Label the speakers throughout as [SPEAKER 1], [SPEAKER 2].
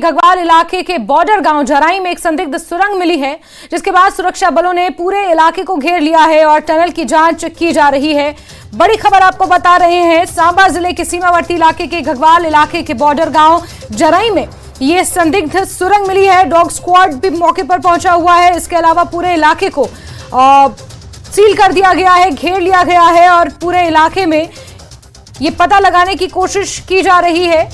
[SPEAKER 1] घगवाल इलाके के बॉर्डर गांव जराई में एक संदिग्ध सुरंग मिली है, जिसके बाद सुरक्षा बलों ने पूरे इलाके को घेर लिया है और टनल की जांच की जा रही है। बड़ी खबर आपको बता रहे हैं, सांबा जिले के सीमावर्ती इलाके के घगवाल इलाके के बॉर्डर गांव जराई में ये संदिग्ध सुरंग मिली है। डॉग स्क्वाड भी मौके पर पहुंचा हुआ है। इसके अलावा पूरे इलाके को सील कर दिया गया है, घेर लिया गया है और पूरे इलाके में ये पता लगाने की कोशिश की जा रही है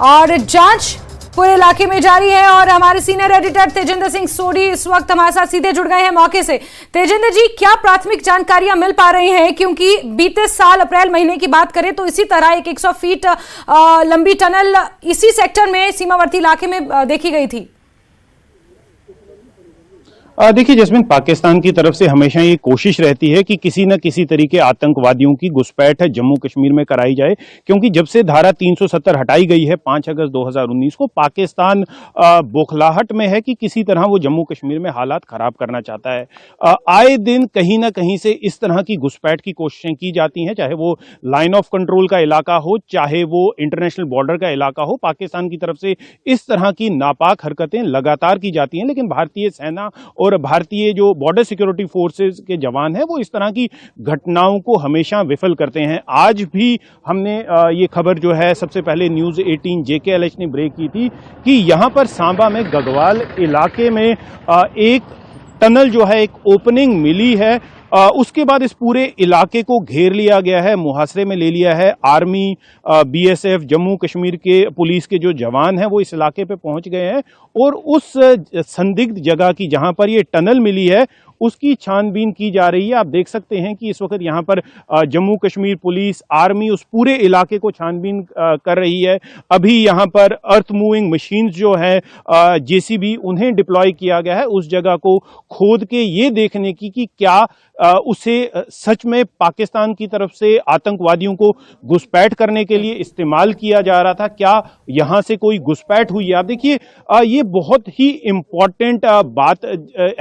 [SPEAKER 1] और जांच पूरे इलाके में जारी है। और हमारे सीनियर एडिटर तेजिंदर सिंह सोढ़ी इस वक्त हमारे साथ सीधे जुड़ गए हैं मौके से। तेजिंदर जी, क्या प्राथमिक जानकारियां मिल पा रही हैं, क्योंकि बीते साल अप्रैल महीने की बात करें तो इसी तरह एक 100 फीट लंबी टनल इसी सेक्टर में सीमावर्ती इलाके में देखी गई थी।
[SPEAKER 2] देखिए जैस्मिन, पाकिस्तान की तरफ से हमेशा ये कोशिश रहती है कि किसी न किसी तरीके आतंकवादियों की घुसपैठ जम्मू कश्मीर में कराई जाए, क्योंकि जब से धारा 370 हटाई गई है 5 अगस्त 2019 को, पाकिस्तान बौखलाहट में है कि किसी तरह वो जम्मू कश्मीर में हालात खराब करना चाहता है। आए दिन कहीं ना कहीं से इस तरह की घुसपैठ की कोशिशें की जाती हैं, चाहे वो लाइन ऑफ कंट्रोल का इलाका हो, चाहे वो इंटरनेशनल बॉर्डर का इलाका हो। पाकिस्तान की तरफ से इस तरह की नापाक हरकतें लगातार की जाती हैं, लेकिन भारतीय सेना और भारतीय जो बॉर्डर सिक्योरिटी फोर्सेस के जवान हैं वो इस तरह की घटनाओं को हमेशा विफल करते हैं। आज भी हमने ये खबर जो है सबसे पहले न्यूज़ 18 JKLH ने ब्रेक की थी कि यहां पर सांबा में घगवाल इलाके में एक टनल जो है, एक ओपनिंग मिली है। उसके बाद इस पूरे इलाके को घेर लिया गया है, मुहासरे में ले लिया है। आर्मी, BSF, जम्मू कश्मीर के पुलिस के जो जवान हैं वो इस इलाके पे पहुंच गए हैं और उस संदिग्ध जगह की जहां पर ये टनल मिली है उसकी छानबीन की जा रही है। आप देख सकते हैं कि इस वक्त यहाँ पर जम्मू कश्मीर पुलिस, आर्मी उस पूरे इलाके को छानबीन कर रही है। अभी यहाँ पर अर्थ मूविंग मशीन्स जो है, JCB, उन्हें डिप्लॉय किया गया है उस जगह को खोद के ये देखने की कि क्या उसे सच में पाकिस्तान की तरफ से आतंकवादियों को घुसपैठ करने के लिए इस्तेमाल किया जा रहा था, क्या यहाँ से कोई घुसपैठ हुई है। आप देखिए ये बहुत ही इंपॉर्टेंट बात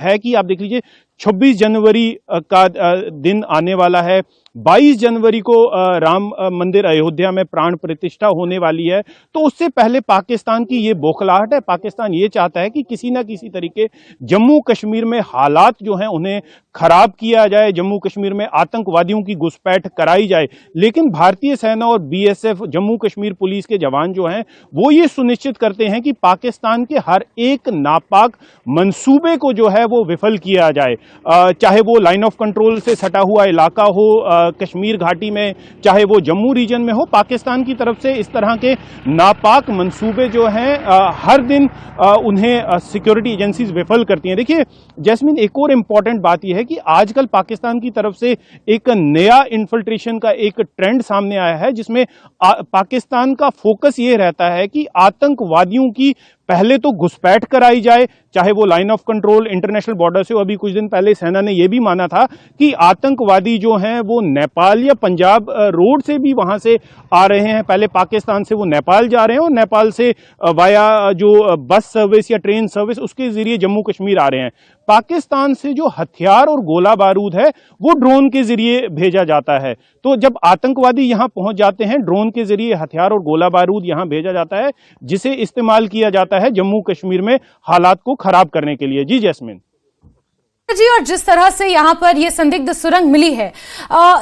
[SPEAKER 2] है कि आप देख लीजिए 26 जनवरी का दिन आने वाला है। 22 जनवरी को राम मंदिर अयोध्या में प्राण प्रतिष्ठा होने वाली है। तो उससे पहले पाकिस्तान की ये बौखलाहट है। पाकिस्तान ये चाहता है कि किसी ना किसी तरीके जम्मू कश्मीर में हालात जो हैं उन्हें खराब किया जाए, जम्मू कश्मीर में आतंकवादियों की घुसपैठ कराई जाए। लेकिन भारतीय सेना और BSF, जम्मू कश्मीर पुलिस के जवान जो हैं वो ये सुनिश्चित करते हैं कि पाकिस्तान के हर एक नापाक मंसूबे को जो है वो विफल किया जाए, चाहे वो लाइन ऑफ कंट्रोल से सटा हुआ इलाका हो कश्मीर घाटी में, चाहे वो जम्मू रीजन में हो। पाकिस्तान की तरफ से इस तरह के नापाक मंसूबे जो हैं हर दिन उन्हें सिक्योरिटी एजेंसीज विफल करती हैं। देखिए जैस्मिन, एक और इम्पॉर्टेंट बात यह है कि आजकल पाकिस्तान की तरफ से एक नया इन्फिल्ट्रेशन का एक ट्रेंड सामने आया है, जिसमें पाकिस्तान का फोकस ये रहता है कि आतंकवादियों की पहले तो घुसपैठ कराई जाए, चाहे वो line of control international border से हो। अभी कुछ दिन पहले सेना ने यह भी माना था कि आतंकवादी जो हैं वो नेपाल या पंजाब रोड से भी वहां से आ रहे हैं। पहले पाकिस्तान से वो नेपाल जा रहे हैं और नेपाल से वाया जो बस सर्विस या ट्रेन सर्विस उसके जरिए जम्मू कश्मीर आ रहे हैं। पाकिस्तान से जो हथियार और गोला बारूद है वो ड्रोन के जरिए भेजा जाता है। तो जब आतंकवादी यहां पहुंच जाते हैं, ड्रोन के जरिए हथियार और गोला बारूद यहां भेजा जाता है, जिसे इस्तेमाल किया जाता है जम्मू कश्मीर में हालात को खराब करने के लिए। जी जैस्मिन
[SPEAKER 1] जी, और जिस तरह से यहाँ पर ये संदिग्ध सुरंग मिली है,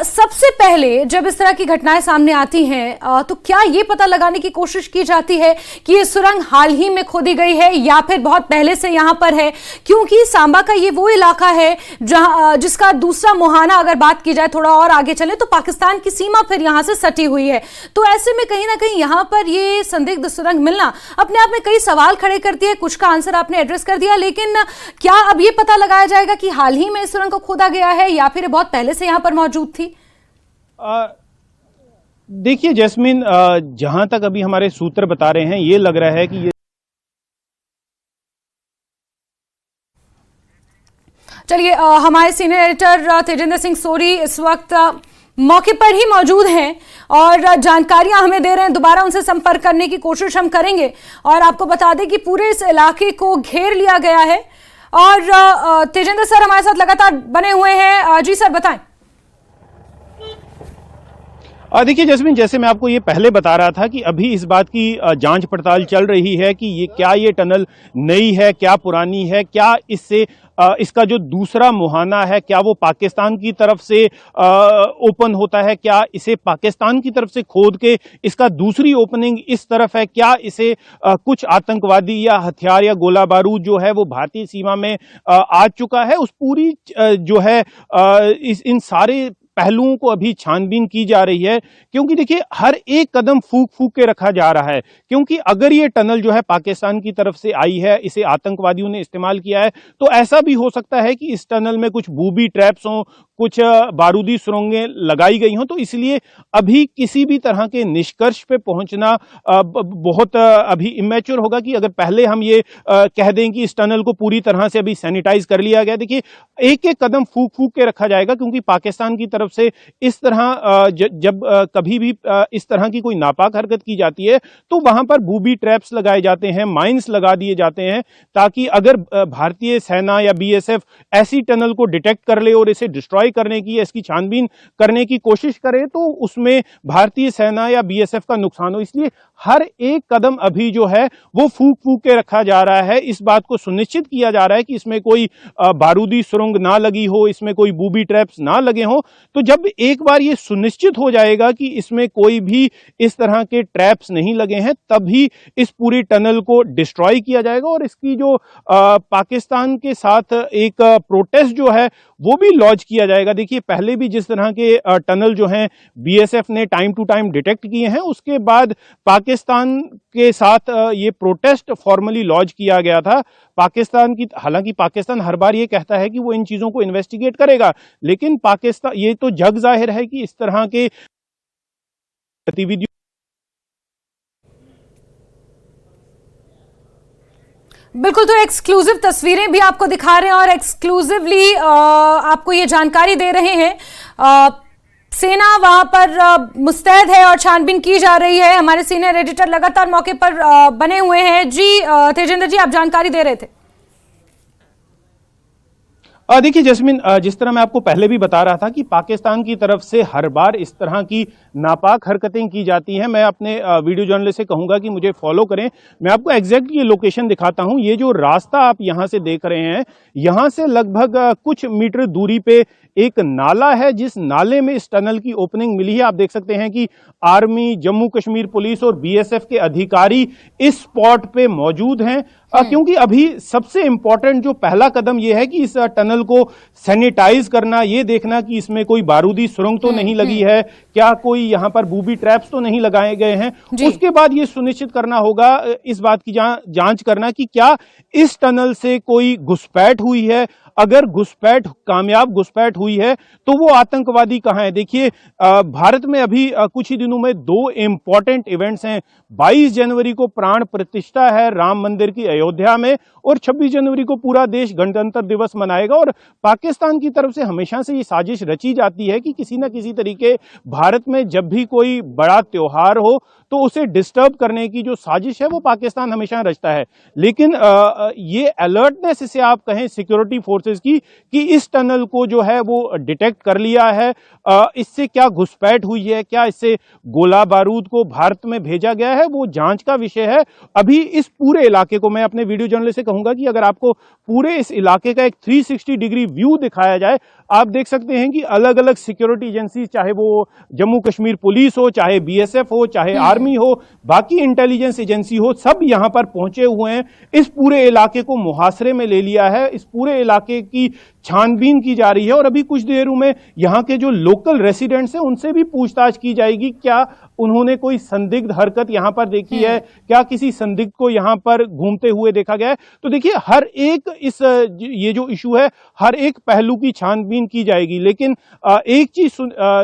[SPEAKER 1] सबसे पहले जब इस तरह की घटनाएं सामने आती हैं तो क्या ये पता लगाने की कोशिश की जाती है कि ये सुरंग हाल ही में खोदी गई है या फिर बहुत पहले से यहाँ पर है? क्योंकि सांबा का ये वो इलाका है जहाँ जिसका दूसरा मुहाना, अगर बात की जाए थोड़ा और आगे चले तो पाकिस्तान की सीमा फिर यहाँ से सटी हुई है। तो ऐसे में कहीं ना कहीं यहाँ पर ये संदिग्ध सुरंग मिलना अपने आप में कई सवाल खड़े करती है। कुछ का आंसर आपने एड्रेस कर दिया, लेकिन क्या अब ये पता लगाया जाएगा कि हाल ही में इस सुरंग को खोदा गया है या फिर बहुत पहले से यहां पर मौजूद थी?
[SPEAKER 2] देखिए जैस्मिन, जहां तक अभी हमारे सूत्र बता रहे हैं ये लग रहा है कि ये
[SPEAKER 1] चलिए, हमारे सीनियर एडिटर तेजिंदर सिंह सोढ़ी इस वक्त मौके पर ही मौजूद हैं और जानकारियां हमें दे रहे हैं। दोबारा उनसे संपर्क करने की कोशिश हम करेंगे और आपको बता दें कि पूरे इस इलाके को घेर लिया गया है। और तेजिंदर सर हमारे साथ लगातार बने हुए हैं। जी सर, बताएं।
[SPEAKER 2] देखिए जैस्मिन, जैसे मैं आपको ये पहले बता रहा था कि अभी इस बात की जांच पड़ताल चल रही है कि ये टनल नई है, क्या पुरानी है, क्या इससे इसका जो दूसरा मुहाना है क्या वो पाकिस्तान की तरफ से ओपन होता है, क्या इसे पाकिस्तान की तरफ से खोद के इसका दूसरी ओपनिंग इस तरफ है, क्या इसे कुछ आतंकवादी या हथियार या गोला बारूद जो है वो भारतीय सीमा में आ चुका है, उस पूरी जो है इन सारे पहलुओं को अभी छानबीन की जा रही है। क्योंकि देखिए हर एक कदम फूक फूक के रखा जा रहा है, क्योंकि अगर ये टनल जो है पाकिस्तान की तरफ से आई है, इसे आतंकवादियों ने इस्तेमाल किया है, तो ऐसा भी हो सकता है कि इस टनल में कुछ बूबी ट्रैप्स हों, कुछ बारूदी सुरंगें लगाई गई हों। तो इसलिए अभी किसी भी तरह के निष्कर्ष पे पहुंचना बहुत अभी इमेच्योर होगा कि अगर पहले हम ये कह दें कि इस टनल को पूरी तरह से अभी सैनिटाइज कर लिया गया। देखिए एक एक कदम फूक फूक के रखा जाएगा, क्योंकि पाकिस्तान की तरफ से इस तरह जब कभी भी इस तरह की कोई नापाक हरकत की जाती है तो वहां पर बूबी ट्रैप्स लगाए जाते हैं, माइंस लगा दिए जाते हैं, ताकि अगर भारतीय सेना या बीएसएफ ऐसी टनल को डिटेक्ट कर ले और इसे डिस्ट्रॉय करने की या इसकी छानबीन करने की कोशिश करे तो उसमें भारतीय सेना या बीएसएफ का नुकसान हो। इसलिए हर एक कदम अभी जो है वो फूक फूक के रखा जा रहा है, इस बात को सुनिश्चित किया जा रहा है कि इसमें कोई बारूदी सुरंग ना लगी हो, इसमें कोई बूबी ट्रैप्स ना लगे हो। तो जब एक बार ये सुनिश्चित हो जाएगा कि इसमें कोई भी इस तरह के ट्रैप्स नहीं लगे हैं, तभी इस पूरी टनल को डिस्ट्रॉय किया जाएगा और इसकी जो पाकिस्तान के साथ एक प्रोटेस्ट जो है वो भी लॉन्च किया जाएगा। देखिए पहले भी जिस तरह के टनल जो हैं बीएसएफ ने टाइम टू टाइम डिटेक्ट किए हैं, उसके बाद पाकिस्तान के साथ ये प्रोटेस्ट फॉर्मली लॉन्च किया गया था। पाकिस्तान की, हालांकि पाकिस्तान हर बार ये कहता है कि वो इन चीजों को इन्वेस्टिगेट करेगा, लेकिन पाकिस्तान, ये तो जग जाहिर है कि इस तरह के गतिविधियों
[SPEAKER 1] बिल्कुल, तो एक्सक्लूसिव तस्वीरें भी आपको दिखा रहे हैं और एक्सक्लूसिवली आपको ये जानकारी दे रहे हैं। सेना वहां पर मुस्तैद है और छानबीन की जा रही है। हमारे सीनियर एडिटर लगातार मौके पर बने हुए हैं। जी तेजेंद्र जी, आप जानकारी दे रहे थे।
[SPEAKER 2] देखिए जैस्मिन, जिस तरह मैं आपको पहले भी बता रहा था कि पाकिस्तान की तरफ से हर बार इस तरह की नापाक हरकतें की जाती हैं। मैं अपने वीडियो जर्नलिस्ट से कहूंगा कि मुझे फॉलो करें। मैं आपको एग्जैक्ट ये लोकेशन दिखाता हूं। ये जो रास्ता आप यहां से देख रहे हैं, यहां से लगभग कुछ मीटर दूरी पे एक नाला है, जिस नाले में इस टनल की ओपनिंग मिली है। आप देख सकते हैं कि आर्मी, जम्मू कश्मीर पुलिस और बीएसएफ के अधिकारी इस स्पॉट पे मौजूद हैं, क्योंकि अभी सबसे इंपॉर्टेंट जो पहला कदम यह है कि इस टनल को सैनिटाइज करना, ये देखना कि इसमें कोई बारूदी सुरंग तो नहीं लगी है, क्या कोई यहां पर बूबी ट्रैप्स तो नहीं लगाए गए हैं। उसके बाद ये सुनिश्चित करना होगा, इस बात की जांच करना कि क्या इस टनल से कोई घुसपैठ हुई है। अगर घुसपैठ, कामयाब घुसपैठ हुई है, तो वो आतंकवादी कहां है। देखिए भारत में अभी कुछ ही दिनों में दो इंपॉर्टेंट इवेंट्स हैं। 22 जनवरी को प्राण प्रतिष्ठा है राम मंदिर की अयोध्या में, और 26 जनवरी को पूरा देश गणतंत्र दिवस मनाएगा। और पाकिस्तान की तरफ से हमेशा से ये साजिश रची जाती है कि किसी न किसी तरीके भारत में जब भी कोई बड़ा त्योहार हो तो उसे डिस्टर्ब करने की जो साजिश है वो पाकिस्तान हमेशा रचता है। लेकिन ये अलर्टनेस, इसे आप कहें सिक्योरिटी फोर्सेस की, कि इस टनल को जो है वो डिटेक्ट कर लिया है, इससे क्या घुसपैठ हुई है, क्या इससे गोला बारूद को भारत में भेजा गया है, वो जांच का विषय है। अभी इस पूरे इलाके को मैं अपने वीडियो जर्नलिस्ट से कहूंगा कि अगर आपको पूरे इस इलाके का एक 360 डिग्री व्यू दिखाया जाए, आप देख सकते हैं कि अलग अलग सिक्योरिटी एजेंसी, चाहे वो जम्मू कश्मीर पुलिस हो, चाहे बीएसएफ हो, चाहे आर्मी हो, बाकी इंटेलिजेंस एजेंसी हो, सब यहां पर पहुंचे हुए हैं। इस पूरे इलाके को मुहासरे में ले लिया है, इस पूरे इलाके की छानबीन की जा रही है। और अभी कुछ देर में यहां के जो लोकल रेसिडेंट्स हैं उनसे भी पूछताछ की जाएगी, क्या उन्होंने कोई संदिग्ध हरकत यहां पर देखी है, क्या किसी संदिग्ध को यहां पर घूमते हुए देखा गया है। तो देखिए हर एक ये जो इशू है, हर एक पहलू की छानबीन की जाएगी। लेकिन एक चीज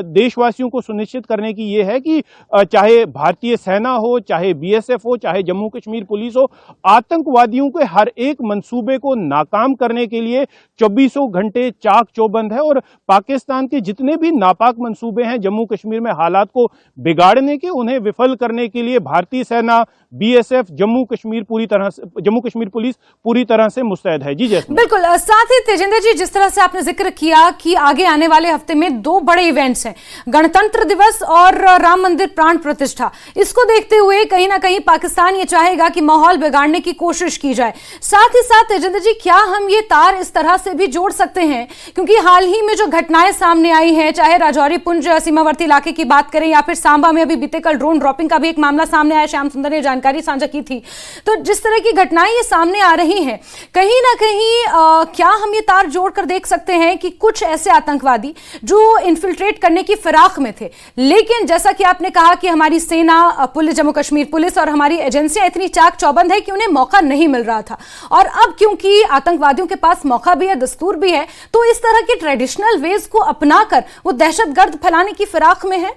[SPEAKER 2] देशवासियों को सुनिश्चित करने की यह है कि चाहे भारतीय भारतीय सेना हो, चाहे बीएसएफ हो, चाहे जम्मू कश्मीर पुलिस हो, आतंकवादियों के हर एक मंसूबे को नाकाम करने के लिए 24 घंटे चाक चौबंद है। और पाकिस्तान के जितने भी नापाक मंसूबे हैं जम्मू कश्मीर में हालात को बिगाड़ने के, उन्हें विफल करने के लिए भारतीय सेना, बीएसएफ, जम्मू कश्मीर पुलिस पूरी तरह से मुस्तैद है। जी जैसे
[SPEAKER 1] बिल्कुल। साथ ही तेजिंदर जी, जिस तरह से आपने जिक्र किया कि आगे आने वाले हफ्ते में 2 बड़े इवेंट्स हैं, गणतंत्र दिवस और राम मंदिर प्राण प्रतिष्ठा, इसको देखते हुए कहीं ना कहीं पाकिस्तान ये चाहेगा कि माहौल बिगाड़ने की कोशिश की जाए। साथ ही साथ तेजिंदर जी, क्या हम ये तार इस तरह से भी जोड़ सकते हैं, क्योंकि हाल ही में जो घटनाएं सामने आई हैं, चाहे राजौरी पुंज सीमावर्ती इलाके की बात करें या फिर सांबा में अभी बीते कल ड्रोन ड्रॉपिंग का भी एक मामला सामने आया, श्याम सुंदर ने जानकारी साझा की थी, तो जिस तरह की घटनाएं ये सामने आ रही हैं, कहीं ना कहीं क्या हम ये तार जोड़कर देख सकते हैं कि कुछ ऐसे आतंकवादी जो इन्फिल्ट्रेट करने की फिराक में थे, लेकिन जैसा कि आपने कहा कि हमारी सेना, पुलिस, जम्मू कश्मीर पुलिस और हमारी एजेंसियां इतनी चाक चौबंद है कि उन्हें मौका नहीं मिल रहा था, और अब क्योंकि आतंकवादियों के पास मौका भी है, दस्तूर भी है, तो इस तरह के ट्रेडिशनल वेज को अपनाकर वो दहशतगर्द फैलाने की फिराक में है।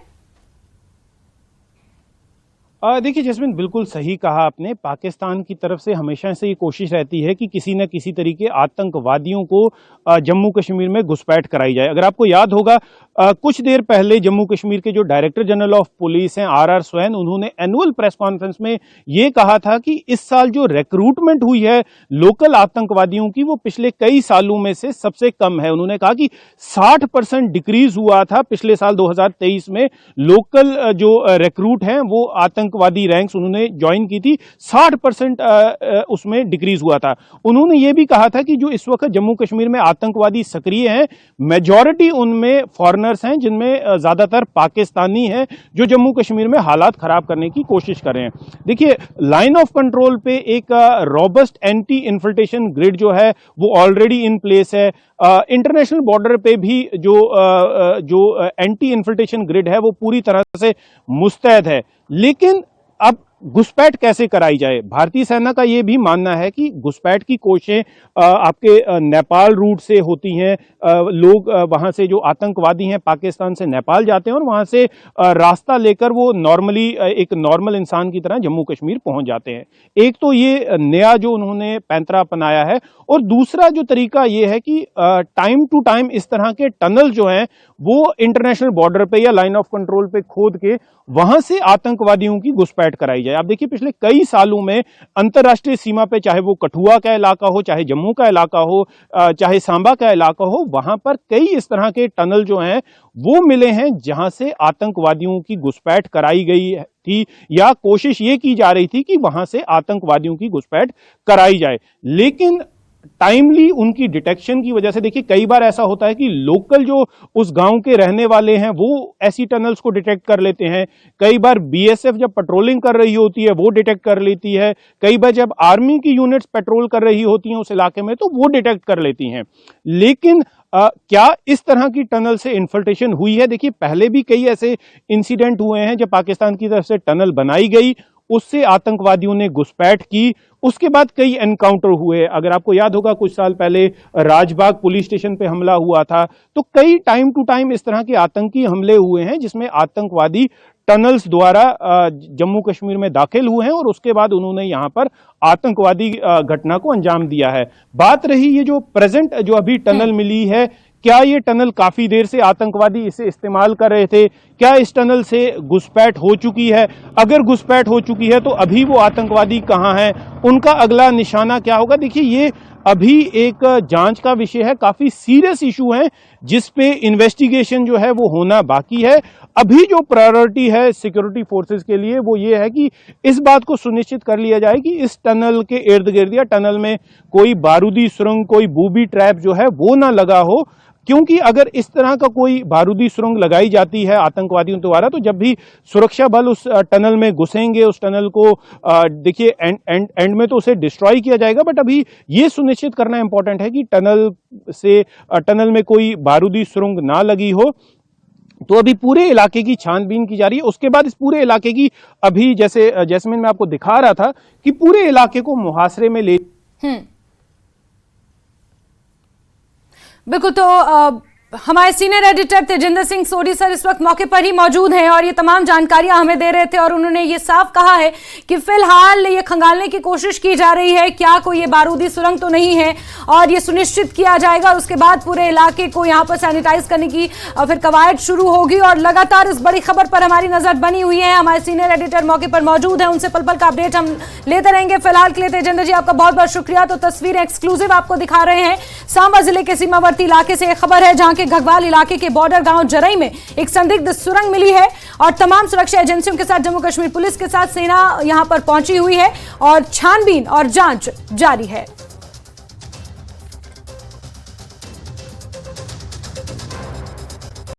[SPEAKER 2] देखिए जैस्मिन, बिल्कुल सही कहा आपने। पाकिस्तान की तरफ से हमेशा से ये कोशिश रहती है कि किसी न किसी तरीके आतंकवादियों को जम्मू कश्मीर में घुसपैठ कराई जाए। अगर आपको याद होगा, कुछ देर पहले जम्मू कश्मीर के जो डायरेक्टर जनरल ऑफ पुलिस हैं आर स्वैन, उन्होंने एनुअल प्रेस कॉन्फ्रेंस में ये कहा था कि इस साल जो रिक्रूटमेंट हुई है लोकल आतंकवादियों की, वो पिछले कई सालों में से सबसे कम है। उन्होंने कहा कि 60% डिक्रीज हुआ था पिछले साल 2023 में। लोकल जो रिक्रूट हैं वो आतंकवादी रैंक्स उन्होंने ज्वाइन की थी, 60% उसमें डिक्रीज हुआ था। उन्होंने ये भी कहा था कि जो इस वक्त जम्मू कश्मीर में आतंकवादी सक्रिय हैं, मेजॉरिटी उनमें फॉरेनर्स हैं, जिनमें ज्यादातर पाकिस्तानी हैं, जो जम्मू कश्मीर में हालात खराब करने की कोशिश कर रहे हैं। देखिए, लाइन ऑफ कंट्रोल पे एक रॉबस्ट एंटी इन्फिल्ट्रेशन ग्रिड जो है वो ऑलरेडी इन प्लेस है। इंटरनेशनल बॉर्डर पे भी जो एंटी इन्फिल्ट्रेशन ग्रिड है वो पूरी तरह से मुस्तैद है। लेकिन अब घुसपैठ कैसे कराई जाए? भारतीय सेना का यह भी मानना है कि घुसपैठ की कोशिशें आपके नेपाल रूट से होती हैं। लोग वहां से जो आतंकवादी हैं पाकिस्तान से नेपाल जाते हैं और वहां से रास्ता लेकर वो नॉर्मली एक नॉर्मल इंसान की तरह जम्मू कश्मीर पहुंच जाते हैं। एक तो ये नया जो उन्होंने पैंतरा अपनाया है, और दूसरा जो तरीका ये है कि टाइम टू टाइम इस तरह के टनल जो हैं वो इंटरनेशनल बॉर्डर पे या लाइन ऑफ कंट्रोल पे खोद के वहां से आतंकवादियों की घुसपैठ कराई जाए। आप देखिए, पिछले कई सालों में अंतर्राष्ट्रीय सीमा पे, चाहे वो कठुआ का इलाका हो, चाहे जम्मू का इलाका हो, चाहे सांबा का इलाका हो, वहां पर कई इस तरह के टनल जो हैं वो मिले हैं जहां से आतंकवादियों की घुसपैठ कराई गई थी, या कोशिश ये की जा रही थी कि वहां से आतंकवादियों की घुसपैठ कराई जाए। लेकिन टाइमली उनकी डिटेक्शन की वजह से, देखिए कई बार ऐसा होता है कि लोकल जो उस गांव के रहने वाले हैं वो ऐसी टनल्स को डिटेक्ट कर लेते हैं। कई बार बीएसएफ जब पेट्रोलिंग कर रही होती है वो डिटेक्ट कर लेती है। कई बार जब आर्मी की यूनिट्स पेट्रोल कर रही होती हैं उस इलाके में तो वो डिटेक्ट कर लेती हैं। लेकिन क्या इस तरह की टनल से इन्फिल्ट्रेशन हुई है? देखिए, पहले भी कई ऐसे इंसिडेंट हुए हैं जब पाकिस्तान की तरफ से टनल बनाई गई, उससे आतंकवादियों ने घुसपैठ की, उसके बाद कई एनकाउंटर हुए। अगर आपको याद होगा, कुछ साल पहले राजबाग पुलिस स्टेशन पे हमला हुआ था। तो कई टाइम टू टाइम इस तरह के आतंकी हमले हुए हैं जिसमें आतंकवादी टनल्स द्वारा जम्मू कश्मीर में दाखिल हुए हैं और उसके बाद उन्होंने यहां पर आतंकवादी घटना को अंजाम दिया है। बात रही ये जो प्रेजेंट जो अभी टनल मिली है, क्या ये टनल काफी देर से आतंकवादी इसे इस्तेमाल कर रहे थे? क्या इस टनल से घुसपैठ हो चुकी है? अगर घुसपैठ हो चुकी है तो अभी वो आतंकवादी कहां हैं? उनका अगला निशाना क्या होगा? देखिए, ये अभी एक जांच का विषय है, काफी सीरियस इशू है जिस पे इन्वेस्टिगेशन जो है वो होना बाकी है। अभी जो प्रायोरिटी है सिक्योरिटी फोर्सेस के लिए वो ये है कि इस बात को सुनिश्चित कर लिया जाए कि इस टनल के इर्द गिर्द या टनल में कोई बारूदी सुरंग, कोई बूबी ट्रैप जो है वो ना लगा हो। क्योंकि अगर इस तरह का कोई बारूदी सुरंग लगाई जाती है आतंकवादियों द्वारा तो जब भी सुरक्षा बल उस टनल में घुसेंगे, उस टनल को देखिए एंड में तो उसे डिस्ट्रॉय किया जाएगा, बट अभी ये सुनिश्चित करना इंपॉर्टेंट है कि टनल में कोई बारूदी सुरंग ना लगी हो। तो अभी पूरे इलाके की छानबीन की जा रही है। उसके बाद इस पूरे इलाके की, अभी जैसे जैस्मिन मैं आपको दिखा रहा था कि पूरे इलाके को मुहासरे में ले
[SPEAKER 1] बिल्कुल। तो हमारे सीनियर एडिटर तेजिंदर सिंह सोडी सर इस वक्त मौके पर ही मौजूद हैं और ये तमाम जानकारियां हमें दे रहे थे और उन्होंने ये साफ कहा है कि फिलहाल ये खंगालने की कोशिश की जा रही है क्या कोई ये बारूदी सुरंग तो नहीं है और ये सुनिश्चित किया जाएगा। उसके बाद पूरे इलाके को यहाँ पर सैनिटाइज करने की फिर कवायद शुरू होगी और लगातार इस बड़ी खबर पर हमारी नजर बनी हुई है। हमारे सीनियर एडिटर मौके पर मौजूद है, उनसे पल पल का अपडेट हम लेते रहेंगे। फिलहाल के लिए तेजिंदर जी आपका बहुत बहुत शुक्रिया। तो तस्वीरें एक्सक्लूसिव आपको दिखा रहे हैं सांबा जिले के सीमावर्ती इलाके से खबर है जहां के घगवाल इलाके के बॉर्डर गांव जरई में एक संदिग्ध सुरंग मिली है और तमाम सुरक्षा एजेंसियों के साथ जम्मू कश्मीर पुलिस के साथ सेना यहां पर पहुंची हुई है और छानबीन और जांच जारी है।